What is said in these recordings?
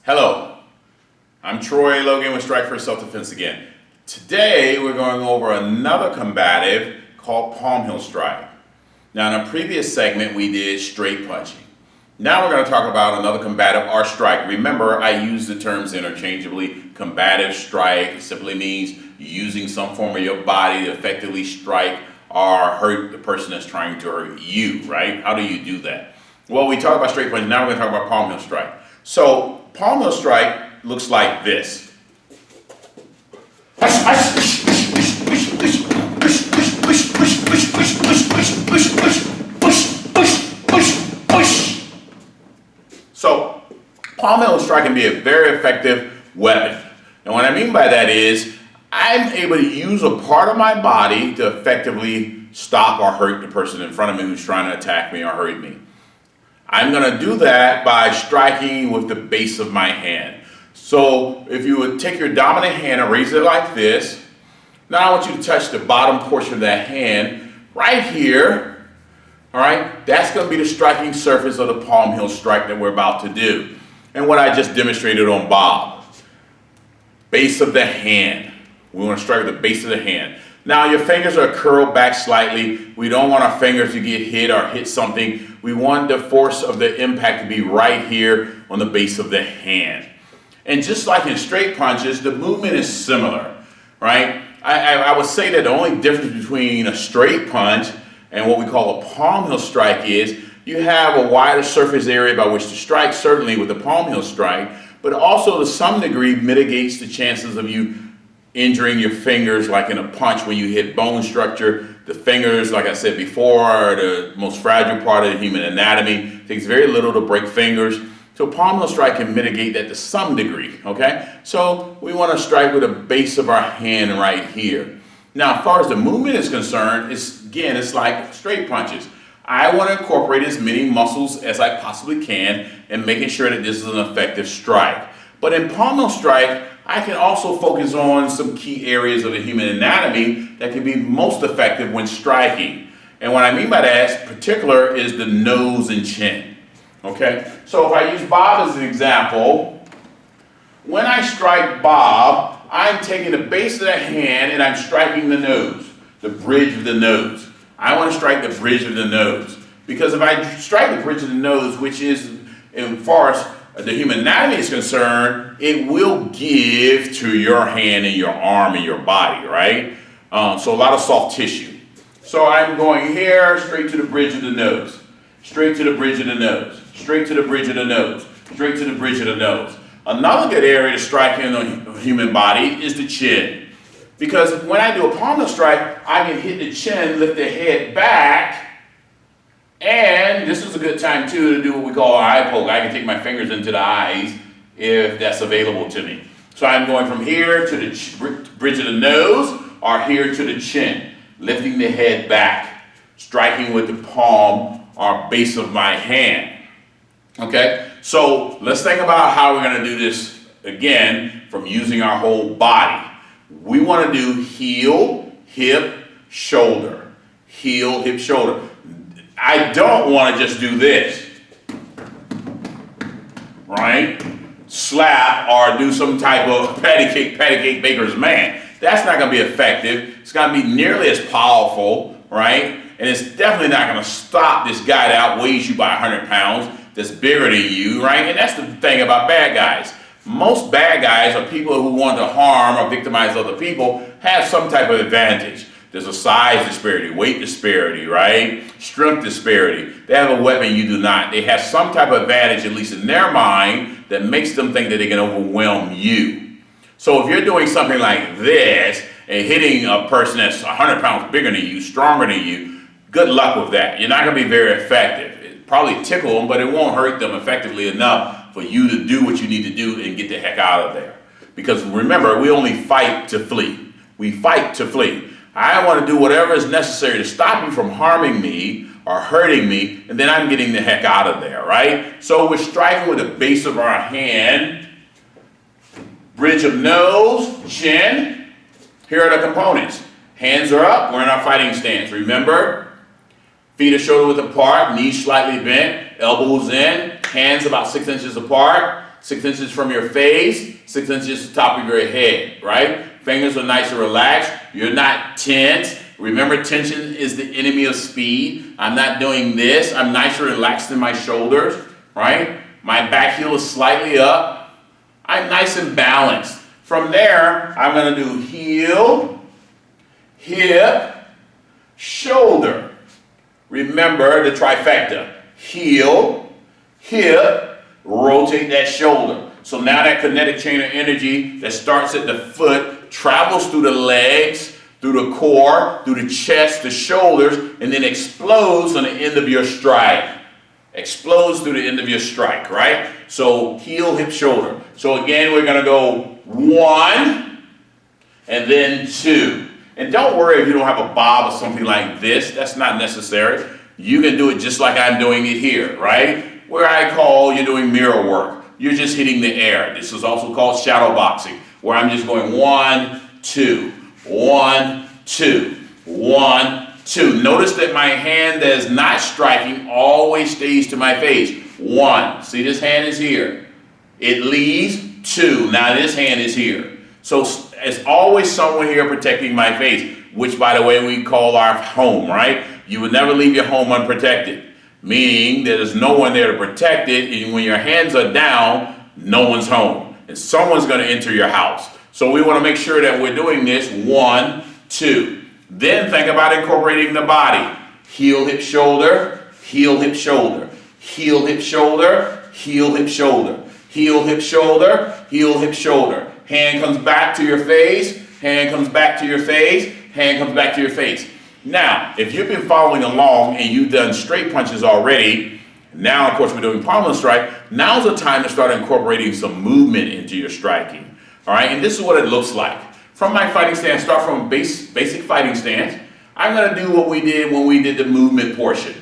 Hello, I'm Troy Logan with Strike First Self-Defense again. Today we're going over another combative called palm heel strike. Now in a previous segment we did straight punching. Now we're going to talk about another combative, or strike. Remember, I use the terms interchangeably. Combative strike simply means using some form of your body to effectively strike or hurt the person that's trying to hurt you, right? How do you do that? Well, we talked about straight punching, now we're going to talk about palm heel strike. So, palm heel strike looks like this. So, palm heel strike can be a very effective weapon. And what I mean by that is, I'm able to use a part of my body to effectively stop or hurt the person in front of me who's trying to attack me or hurt me. I'm going to do that by striking with the base of my hand. So if you would take your dominant hand and raise it like this, now I want you to touch the bottom portion of that hand right here. All right, that's going to be the striking surface of the palm heel strike that we're about to do. And what I just demonstrated on Bob. Base of the hand. We want to strike with the base of the hand. Now your fingers are curled back slightly. We don't want our fingers to get hit or hit something. We want the force of the impact to be right here on the base of the hand. And just like in straight punches, the movement is similar, right? I would say that the only difference between a straight punch and what we call a palm heel strike is you have a wider surface area by which to strike, certainly with the palm heel strike, but also to some degree mitigates the chances of you injuring your fingers, like in a punch when you hit bone structure. The fingers, like I said before, are the most fragile part of the human anatomy. It takes very little to break fingers. So palm heel strike can mitigate that to some degree, okay? So we want to strike with the base of our hand right here. Now, as far as the movement is concerned, it's like straight punches. I want to incorporate as many muscles as I possibly can and making sure that this is an effective strike. But in palm heel strike, I can also focus on some key areas of the human anatomy that can be most effective when striking. And what I mean by that in particular is the nose and chin. Okay? So if I use Bob as an example, when I strike Bob, I'm taking the base of the hand and I'm striking the nose, the bridge of the nose. I want to strike the bridge of the nose. Because if I strike the bridge of the nose, which is, as far as the human anatomy is concerned, it will give to your hand and your arm and your body, right? So a lot of soft tissue. So I'm going here, straight to the bridge of the nose, straight to the bridge of the nose, straight to the bridge of the nose, straight to the bridge of the nose. Another good area to strike in the human body is the chin. Because when I do a palm heel strike, I can hit the chin, lift the head back, and this is a good time too to do what we call an eye poke. I can take my fingers into the eyes if that's available to me. So I'm going from here to the bridge of the nose or here to the chin, lifting the head back, striking with the palm or base of my hand. Okay, so let's think about how we're going to do this again from using our whole body. We want to do heel, hip, shoulder. Heel, hip, shoulder. I don't want to just do this, right? Slap or do some type of patty cake baker's man. That's not going to be effective. It's going to be nearly as powerful, right? And it's definitely not going to stop this guy that outweighs you by 100 pounds, that's bigger than you, right? And that's the thing about bad guys. Most bad guys or people who want to harm or victimize other people have some type of advantage. There's a size disparity, weight disparity, right? Strength disparity. They have a weapon you do not. They have some type of advantage, at least in their mind, that makes them think that they can overwhelm you. So if you're doing something like this and hitting a person that's 100 pounds bigger than you, stronger than you, good luck with that. You're not going to be very effective. It probably tickle them, but it won't hurt them effectively enough for you to do what you need to do and get the heck out of there. Because remember, we only fight to flee. We fight to flee. I want to do whatever is necessary to stop you from harming me or hurting me, and then I'm getting the heck out of there, right? So we're striking with the base of our hand, bridge of nose, chin. Here are the components. Hands are up, we're in our fighting stance. Remember, feet are shoulder width apart, knees slightly bent, elbows in, hands about 6 inches apart, 6 inches from your face, 6 inches to the top of your head, right? Fingers are nice and relaxed. You're not tense. Remember, tension is the enemy of speed. I'm not doing this. I'm nice and relaxed in my shoulders, right? My back heel is slightly up. I'm nice and balanced. From there, I'm going to do heel, hip, shoulder. Remember the trifecta. Heel, hip, rotate that shoulder. So now that kinetic chain of energy that starts at the foot travels through the legs, through the core, through the chest, the shoulders, and then explodes on the end of your strike. Explodes through the end of your strike, right? So heel, hip, shoulder. So again, we're going to go 1 and then 2. And don't worry if you don't have a bob or something like this. That's not necessary. You can do it just like I'm doing it here, right? Where I call you're doing mirror work. You're just hitting the air. This is also called shadow boxing, where I'm just going 1, 2, 1, 2, 1, 2. Notice that my hand that is not striking always stays to my face. 1. See, this hand is here. It leaves. 2. Now this hand is here. So it's always someone here protecting my face, which, by the way, we call our home, right? You would never leave your home unprotected, meaning there's no one there to protect it, and when your hands are down, no one's home, and someone's going to enter your house. So we want to make sure that we're doing this 1, 2. Then think about incorporating the body. Heel, hip, shoulder, heel, hip, shoulder, heel, hip, shoulder, heel, hip, shoulder, heel, hip, shoulder, heel, hip, shoulder. Hand comes back to your face, hand comes back to your face, hand comes back to your face. Now, if you've been following along and you've done straight punches already, now, of course, we're doing palm heel strike. Now's the time to start incorporating some movement into your striking. All right, and this is what it looks like. From my fighting stance, start from a basic fighting stance. I'm going to do what we did when we did the movement portion.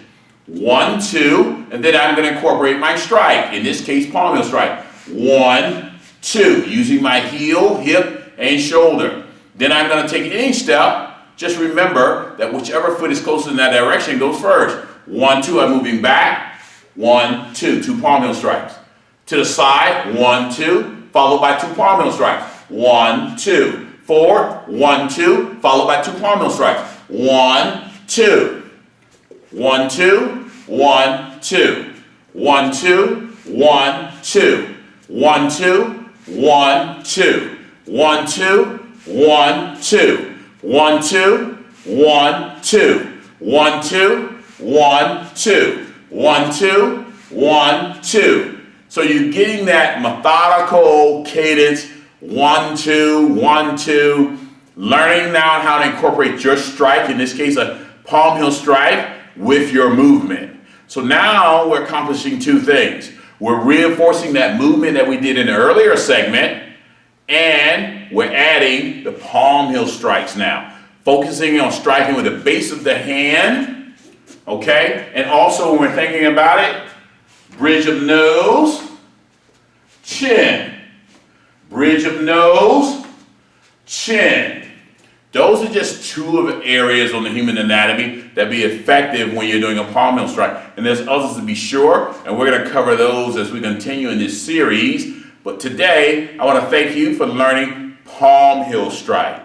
1, 2, and then I'm going to incorporate my strike. In this case, palm heel strike. 1, 2, using my heel, hip, and shoulder. Then I'm going to take any step. Just remember that whichever foot is closest in that direction goes first. 1, 2, I'm moving back. 1, 2, 2 palm heel strikes. To the side, 1, 2, followed by 2 palm heel strikes. 1, 2, forward, 1, 2, followed by 2 palm heel strikes. 1, 2, 1, 2, 1, 2, 1, 2, 1, 2, 1, 2, 1, 2, 1, 2, 1, 2. 1, 2, 1, 2, 1, 2, 1, 2, 1, 2, 1, 2. So you're getting that methodical cadence, 1, 2, 1, 2, learning now how to incorporate your strike, in this case a palm heel strike, with your movement. So now we're accomplishing 2 things. We're reinforcing that movement that we did in the earlier segment, and we're adding the palm heel strikes now. Focusing on striking with the base of the hand, okay? And also when we're thinking about it, bridge of nose, chin. Bridge of nose, chin. Those are just 2 of the areas on the human anatomy that be effective when you're doing a palm heel strike. And there's others to be sure, and we're going to cover those as we continue in this series. But today, I want to thank you for learning palm heel strike.